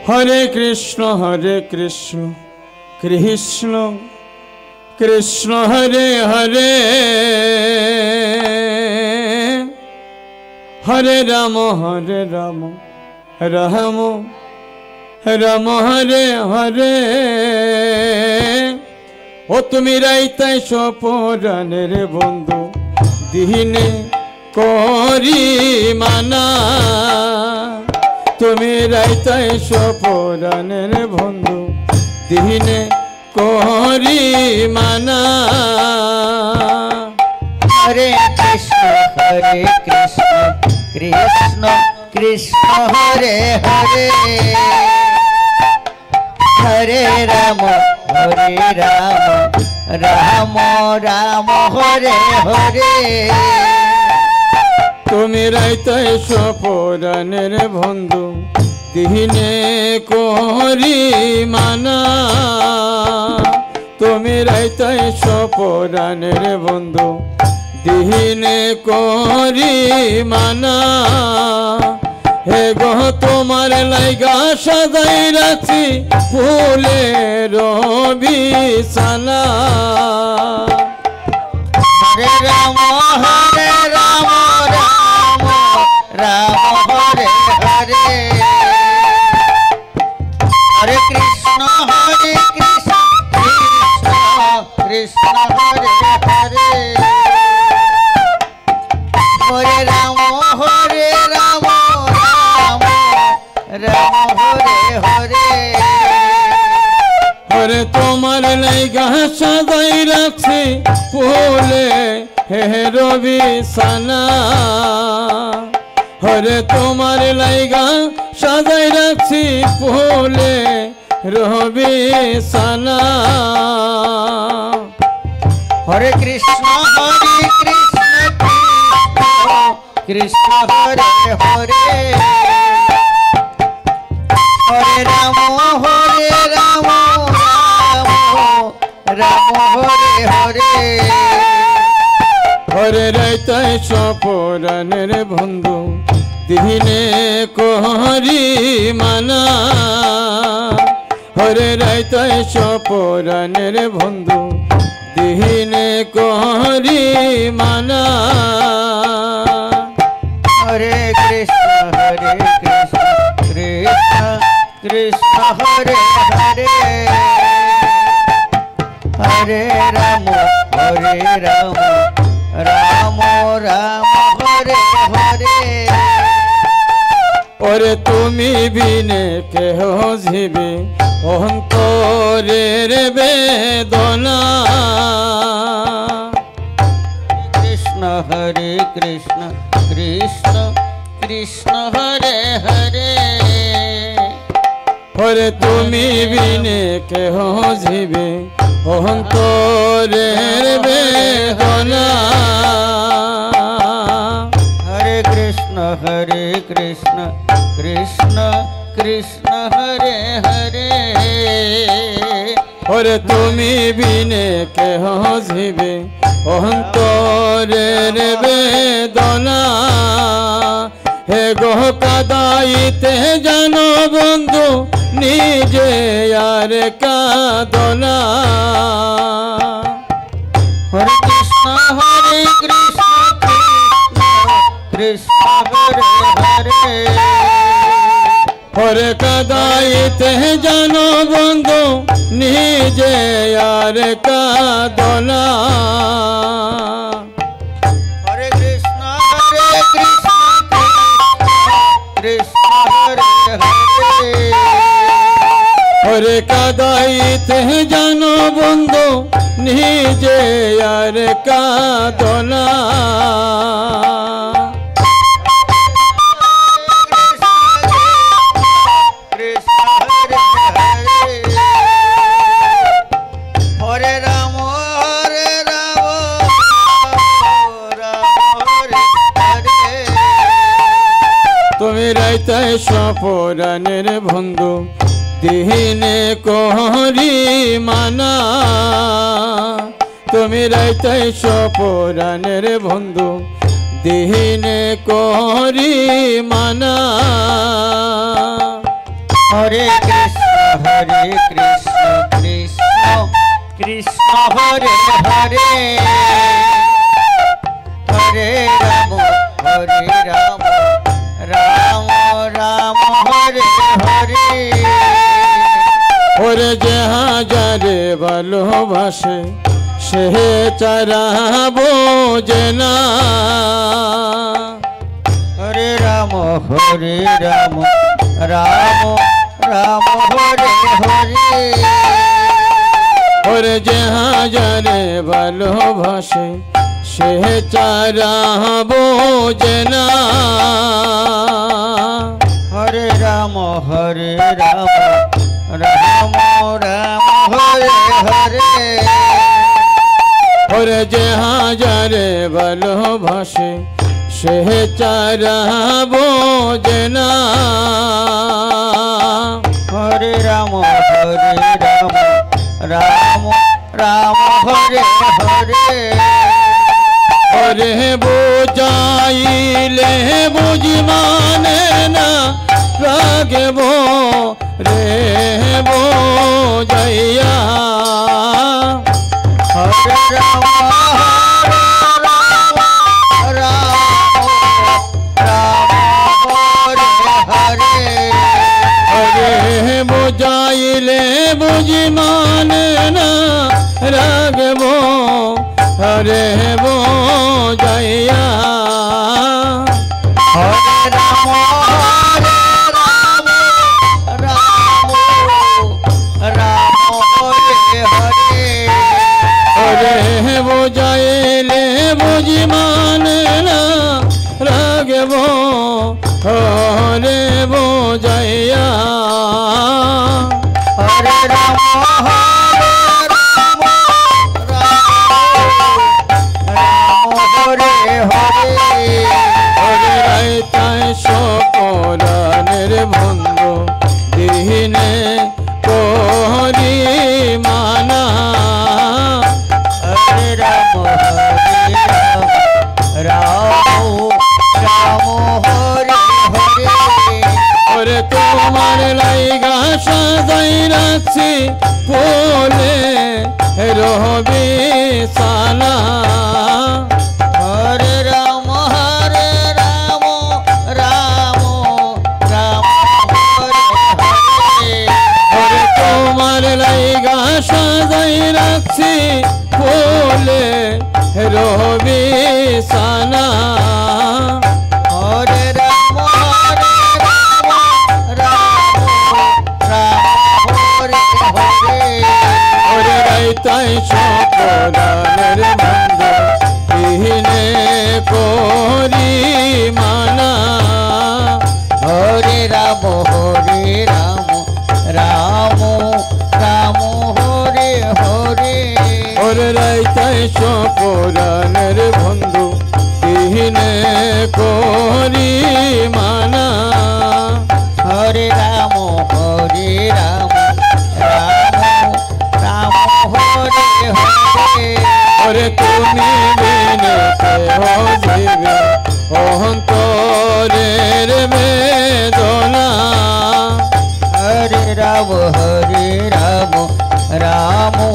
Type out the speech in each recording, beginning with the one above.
हरे कृष्ण कृष्ण कृष्ण हरे हरे हरे राम राम राम हरे हरे ओ तुमी राइताय सपरानेर बंधु दिने करी माना तुमी राइताय सपरानेर बंधु दिने करी माना हरे कृष्ण कृष्ण कृष्ण हरे हरे हरे राम राम राम हरे हरे तुमी राइताय सपरानेर बंधु दिने करी माना तुमी राइताय सपरानेर बंधु दिने करी माना हे गो तुम्हार लाइगा सदाई राखी फुलेर बिछाना हरे राम राम हरे हरे हरे कृष्ण कृष्ण कृष्ण हरे हरे हरे राम राम हरे हरे हरे तुम्हार लाइगा सदाई राखी फुले हेर बिछाना हरे तुम्हार लाइगा सदाई राखी फुले बिछाना हरे कृष्ण कृष्ण हरे हरे हरे राम राम हरे हरे हरे राइताय सपरानेर बंधु दिने करी माना हरे राइताय सपरानेर बंधु दिने करी माना हरे कृष्ण कृष्ण हरे हरे हरे राम राम हरे हरे और तुमी बिने केह जीवे अंतरेर बेदना कृष्ण कृष्ण कृष्ण हरे हरे और तुमी बिने केह जीवे अंतरेर बेदना हरे कृष्ण कृष्ण हरे हरे और तुमी बिने केह जीवे अंतरेर बेदना हे गो कादाइते जानो बंधु निजे यार कादना हरे कृष्ण कृष्ण हरे हरे हरे कादाइते जानो बंधु निजे यार कादना हरे कृष्ण कृष्ण हरे हरे हरे कादाइते जानो बंधु निजे यार कादना तुमी राइताय सपरानेर बंधु दिने करी माना तुमी राइताय सपरानेर बंधु दिने करी माना Hare Krishna Krishna Krishna Hare Hare Hare Rama Rama Rama Hare Hare ওরে যাহা যারে ভালোবাসে সে চারা বোঝে না Hare Rama Rama Rama Hare Hare ওরে যাহা যারে ভালোবাসে সে চারা বোঝে না Hare Rama Rama Rama Hare Hare ওরে যাহা যারে ভালোবাসে সে চারা বোঝে না Hare Rama Rama Rama Hare Hare ওরে বোঝাইলে বুঝি মানে না রাগব রে বোঝাইয়া Hare Rama ওরে বোঝাইলে বুঝি মানে না রাগব হরে বোঝাইয়া Hare Rama ওরে বোঝাইলে বুঝি মানে না রাগব হরে বোঝাইয়া Hare Rama Hare Hare ওরে রাইতায় সকলানের বন্ধু দিনে করি মানা Hare Rama Hare Hare ওরে তোমার লাইগা সাজাই রাখছি বলে রবি সানা Hare Rama Rama Hare Hare ওরে তোমার লাইগা সাজাই রাখছি বলে রবি সানা Hare Rama Hare Hare ওরে রাইতাই সকলানের বন্ধু দিনে করি মানা Hare Rama Rama Hare Hare ওরে রাইতাই সকলানের বন্ধু দিনে করি মানা Hare Rama Rama Hare Hare ওরে তুমি বিনে কেহ জীবে অন্তরের বেদনা Hare Rama Rama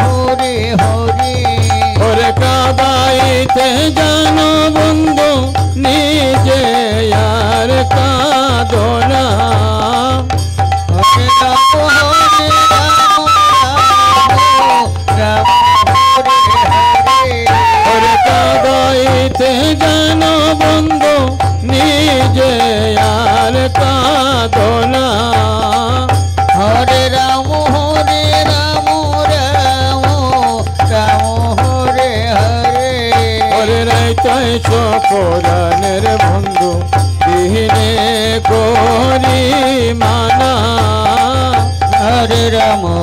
Hare Hare ওরে কাদাইতে জানো বন্ধু নিজে আর কাঁদনা Hare Rama Rama Hare ওরে কাদাইতে জানো বন্ধু নিজে আর কাঁদনা Hare Rama Hare Hare ওরে রাইতাই সকলানের বন্ধু দিনে করি মানা Hare Rama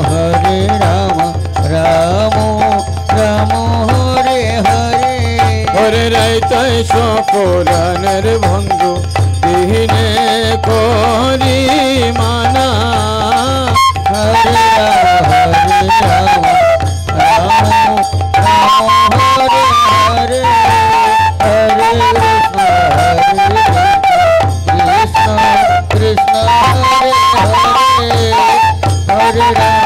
Rama Hare Hare ওরে রাইতাই সকলানের বন্ধু দিনে করি মানা Hare Rama Hare Hare Hare Krishna Krishna Krishna Ram